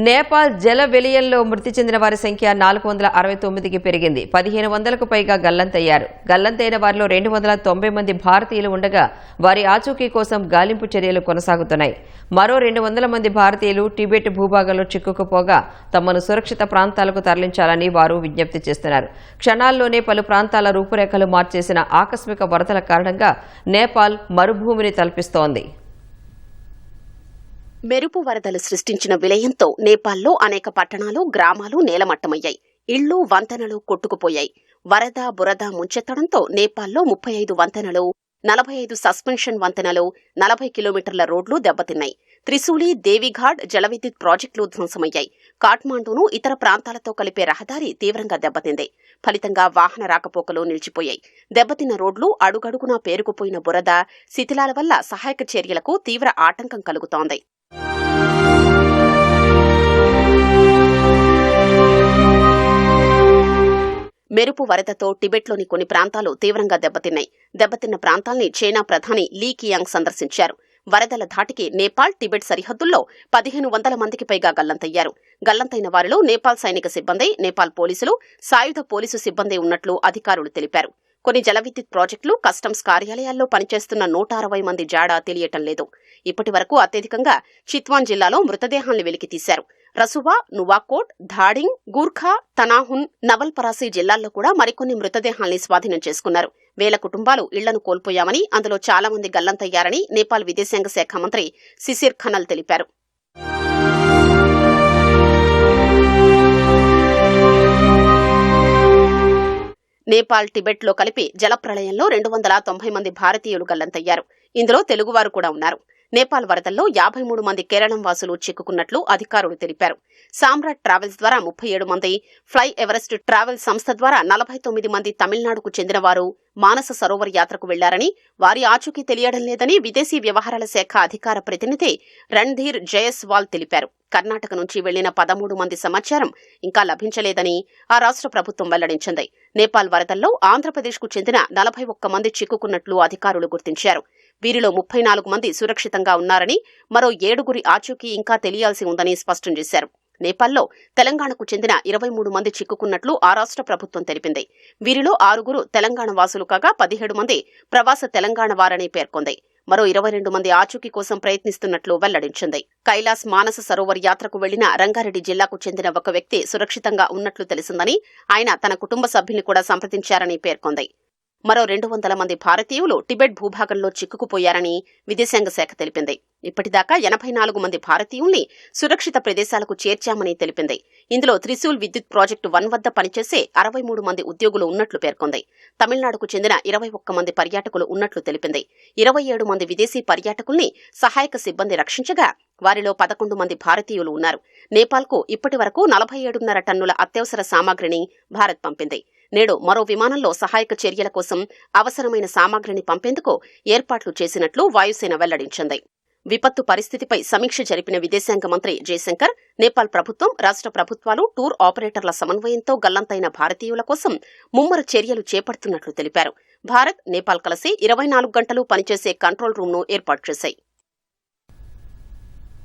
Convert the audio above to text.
నేపాల్ జల విలయంలో మృతి చెందిన వారి సంఖ్య 469కి పెరిగింది. 1500కు పైగా గల్లంతయ్యారు. గల్లంతైన వారిలో 290 మంది భారతీయులు ఉండగా వారి ఆచూకీ కోసం గాలింపు చర్యలు కొనసాగుతున్నాయి. మరో 200 మంది భారతీయులు టిబెట్ భూభాగంలో చిక్కుకుపోగా తమను సురక్షిత ప్రాంతాలకు తరలించాలని వారు విజ్ఞప్తి చేస్తున్నారు. క్షణాల్లోనే పలు ప్రాంతాల రూపురేఖలు మార్చేసిన ఆకస్మిక వరదల కారణంగా నేపాల్ మరుభూమిని తలపిస్తోంది. మెరుపు వరదలు సృష్టించిన విలయంతో నేపాల్లో అనేక పట్టణాలు, గ్రామాలు నేలమట్టమయ్యాయి. ఇళ్లు, వంతెనలు కొట్టుకుపోయాయి. వరద, బురద ముంచెత్తడంతో నేపాల్లో 35 వంతెనలు, 45 సస్పెన్షన్ వంతెనలు, 40 కిలోమీటర్ల రోడ్లు దెబ్బతిన్నాయి. త్రిశూలి, దేవిఘాట్ జలవిద్యుత్ ప్రాజెక్టులు ధ్వంసమయ్యాయి. కాఠ్మాండూను ఇతర ప్రాంతాలతో కలిపే రహదారి తీవ్రంగా దెబ్బతింది. ఫలితంగా వాహన రాకపోకలు నిలిచిపోయాయి. దెబ్బతిన్న రోడ్లు, అడుగడుగునా పేరుకుపోయిన బురద, శిథిలాల వల్ల సహాయక చర్యలకు తీవ్ర ఆటంకం కలుగుతోంది. మెరుపు వరదతో టిబెట్లోని కొన్ని ప్రాంతాలు తీవ్రంగా దెబ్బతిన్నాయి. దెబ్బతిన్న ప్రాంతాల్ని చైనా ప్రధాని లీ కియాంగ్ సందర్శించారు. వరదల ధాటికి నేపాల్, టిబెట్ సరిహద్దుల్లో 1500 మందికి పైగా గల్లంతయ్యారు. గల్లంతైన వారిలో నేపాల్ సైనిక సిబ్బంది, నేపాల్ పోలీసులు, సాయుధ పోలీసు సిబ్బంది ఉన్నట్లు అధికారులు తెలిపారు. కొన్ని జలవిద్యుత్ ప్రాజెక్టులు, కస్టమ్స్ కార్యాలయాల్లో పనిచేస్తున్న 160 మంది జాడ తెలియటం లేదు. ఇప్పటి వరకు అత్యధికంగా చిత్వాన్ జిల్లాలో మృతదేహాల్ని వెలికితీశారు. రసువా, నువాకోట్, ధాడింగ్, గూర్ఖా, తనాహున్, నవల్పరాసి జిల్లాల్లో కూడా మరికొన్ని మృతదేహాల్ని స్వాధీనం చేసుకున్నారు. వేల కుటుంబాలు ఇళ్లను కోల్పోయామని, అందులో చాలా మంది గల్లంతయ్యారని నేపాల్ విదేశాంగ శాఖ మంత్రి సిసిర్ ఖనల్ తెలిపారు. నేపాల్, టిబెట్లో కలిపి జలప్రళయంలో 290 మంది భారతీయులు గల్లంతయ్యారు. ఇందులో తెలుగువారు కూడా ఉన్నారు. నేపాల్ వరదల్లో 53 మంది కేరళం వాసులు చిక్కుకున్నట్లు అధికారులు తెలిపారు. సామ్రాట్ ట్రావెల్స్ ద్వారా 37 మంది, ఫ్లై ఎవరెస్ట్ ట్రావెల్ సంస్థ ద్వారా 49 మంది తమిళనాడుకు చెందినవారు మానస సరోవర్ యాత్రకు వెళ్లారని, వారి ఆచూకీ తెలియడం లేదని విదేశీ వ్యవహారాల శాఖ అధికార ప్రతినిధి రణ్ధీర్ జయస్వాల్ తెలిపారు. కర్ణాటక నుంచి వెళ్లిన 13 మంది సమాచారం ఇంకా లభించలేదని ఆ రాష్ట్ర ప్రభుత్వం వెల్లడించింది. నేపాల్ వరదల్లో ఆంధ్రప్రదేశ్కు చెందిన 41 మంది చిక్కుకున్నట్లు అధికారులు గుర్తించారు. వీరిలో 34 మంది సురక్షితంగా ఉన్నారని, మరో 7గురి ఆచూకీ ఇంకా తెలియాల్సి ఉందని స్పష్టం చేశారు. నేపాల్లో తెలంగాణకు చెందిన 23 మంది చిక్కుకున్నట్లు ఆ రాష్ట్ర ప్రభుత్వం తెలిపింది. వీరిలో 6గురు తెలంగాణ వాసులు కాగా 17 మంది ప్రవాస తెలంగాణ వారని పేర్కొంది. మరో 22 మంది ఆచూకీ కోసం ప్రయత్నిస్తున్నట్లు వెల్లడించింది. కైలాస్ మానస సరోవర్ యాత్రకు వెళ్లిన రంగారెడ్డి జిల్లాకు చెందిన ఒక వ్యక్తి సురక్షితంగా ఉన్నట్లు తెలిసిందని, ఆయన తన కుటుంబ సభ్యుల్ని కూడా సంప్రదించారని పేర్కొంది. మరో 200 మంది భారతీయులు టిబెట్ భూభాగంలో చిక్కుకుపోయారని విదేశాంగ శాఖ తెలిపింది. ఇప్పటిదాకా 84 మంది భారతీయుల్ని సురక్షిత ప్రదేశాలకు చేర్చామని తెలిపింది. ఇందులో త్రిశూల్ విద్యుత్ ప్రాజెక్టు 1 వద్ద పనిచేసే 63 మంది ఉద్యోగులు ఉన్నట్లు పేర్కొంది. తమిళనాడుకు చెందిన 21 మంది పర్యాటకులు ఉన్నట్లు తెలిపింది. 27 మంది విదేశీ పర్యాటకుల్ని సహాయక సిబ్బంది రక్షించగా వారిలో 11 మంది భారతీయులు ఉన్నారు. నేపాల్కు ఇప్పటి వరకు 47.5 టన్నుల అత్యవసర సామాగ్రిని భారత్ పంపింది. నేడు మరో విమానంలో సహాయక చర్యల కోసం అవసరమైన సామాగ్రిని పంపేందుకు ఏర్పాట్లు చేసినట్లు వాయుసేన వెల్లడించింది. విపత్తు పరిస్థితిపై సమీక్ష జరిపిన విదేశాంగ మంత్రి జయశంకర్, నేపాల్ ప్రభుత్వం, రాష్ట్ర ప్రభుత్వాలు, టూర్ ఆపరేటర్ల సమన్వయంతో గల్లంతైన భారతీయుల కోసం ముమ్మర చర్యలు చేపడుతున్నట్లు తెలిపారు. భారత్, నేపాల్ కలిసి 24 గంటలు పనిచేసే కంట్రోల్ రూమ్ను ఏర్పాటు చేశాయి.